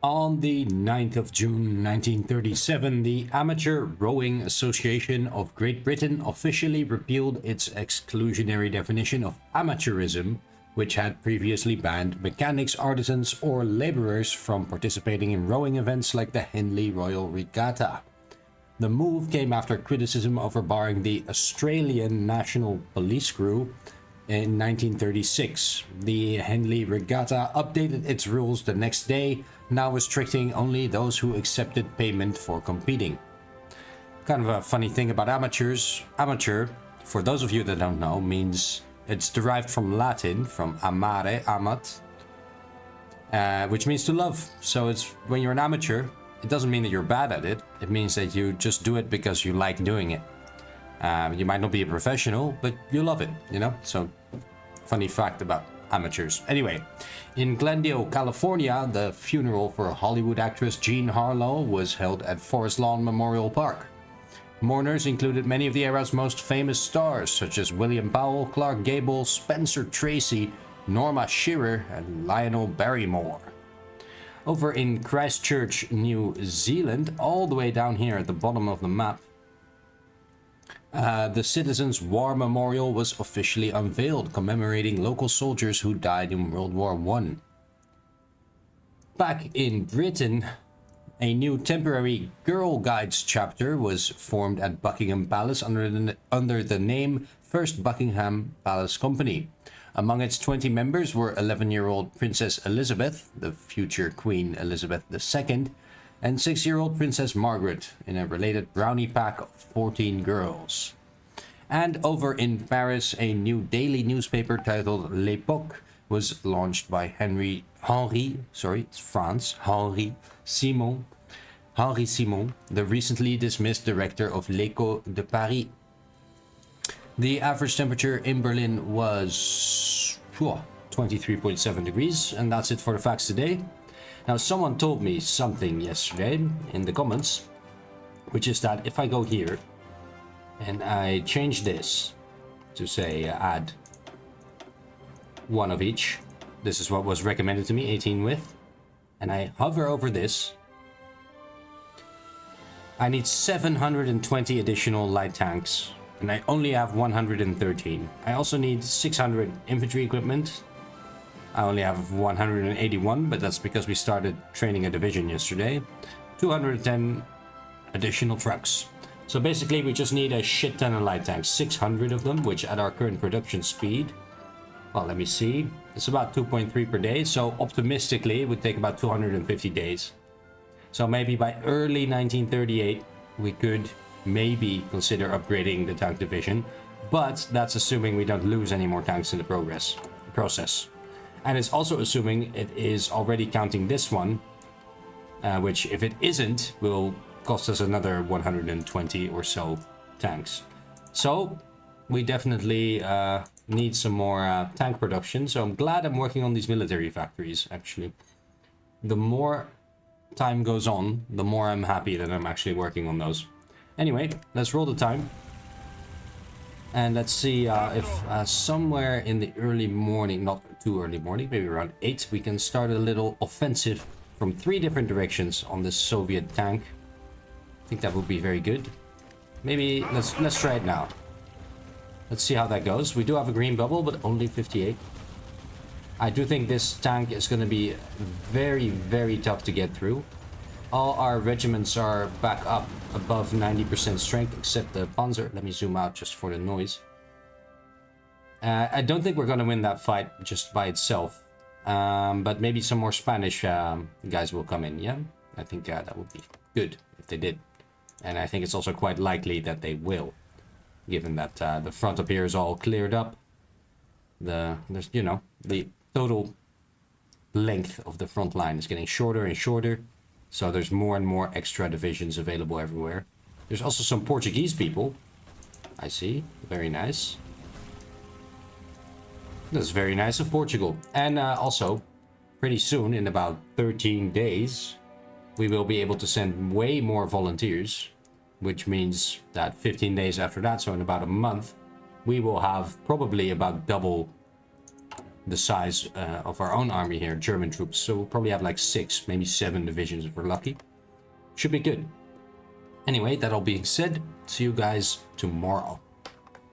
On the 9th of June 1937, the Amateur Rowing Association of Great Britain officially repealed its exclusionary definition of amateurism, which had previously banned mechanics, artisans, or laborers from participating in rowing events like the Henley Royal Regatta. The move came after criticism over barring the Australian National Police crew in 1936. The Henley Regatta updated its rules the next day, now restricting only those who accepted payment for competing. Kind of a funny thing about amateurs. Amateur, for those of you that don't know, means it's derived from Latin, from amare, amat, which means to love. So it's when you're an amateur, it doesn't mean that you're bad at it. It means that you just do it because you like doing it. You might not be a professional, but you love it, you know? So, funny fact about amateurs. Anyway, in Glendale, California, the funeral for Hollywood actress Jean Harlow was held at Forest Lawn Memorial Park. Mourners included many of the era's most famous stars, such as William Powell, Clark Gable, Spencer Tracy, Norma Shearer, and Lionel Barrymore. Over in Christchurch, New Zealand, all the way down here at the bottom of the map, the Citizens' War Memorial was officially unveiled, commemorating local soldiers who died in World War I. Back in Britain, a new temporary Girl Guides chapter was formed at Buckingham Palace under the name First Buckingham Palace Company. Among its 20 members were 11-year-old Princess Elizabeth, the future Queen Elizabeth II, and 6-year-old Princess Margaret in a related brownie pack of 14 girls. And over in Paris, a new daily newspaper titled L'Époque was launched by Henry Simon, the recently dismissed director of L'Écho de Paris. The average temperature in Berlin was 23.7 degrees, and that's it for the facts today. Now, someone told me something yesterday in the comments, which is that if I go here and I change this to say add one of each, this is what was recommended to me, 18 width, and I hover over this, I need 720 additional light tanks, and I only have 113. I also need 600 infantry equipment. I only have 181, but that's because we started training a division yesterday. 210 additional trucks. So basically we just need a shit ton of light tanks, 600 of them, which at our current production speed, well, let me see, it's about 2.3 per day, so optimistically it would take about 250 days. So maybe by early 1938 we could maybe consider upgrading the tank division, but that's assuming we don't lose any more tanks in the process. And it's also assuming it is already counting this one, which if it isn't, will cost us another 120 or so tanks. So we definitely need some more tank production. So I'm glad I'm working on these military factories, actually. The more time goes on, the more I'm happy that I'm actually working on those. Anyway, let's roll the time. And let's see if somewhere in the early morning, not too early morning, maybe around 8, we can start a little offensive from 3 different directions on this Soviet tank. I think that would be very good. Maybe let's try it now. Let's see how that goes. We do have a green bubble, but only 58. I do think this tank is going to be very, very tough to get through. All our regiments are back up above 90% strength, except the Panzer. Let me zoom out just for the noise. I don't think we're going to win that fight just by itself. But maybe some more Spanish guys will come in, yeah? I think that would be good if they did. And I think it's also quite likely that they will, given that the front up here is all cleared up. There's, you know, the total length of the front line is getting shorter and shorter. So there's more and more extra divisions available everywhere. There's also some Portuguese people. I see. Very nice. That's very nice of Portugal. And also, pretty soon, in about 13 days, we will be able to send way more volunteers. Which means that 15 days after that, so in about a month, we will have probably about double the size of our own army here, German troops. So we'll probably have like 6, maybe 7 divisions if we're lucky. Should be good. Anyway, that all being said, see you guys tomorrow.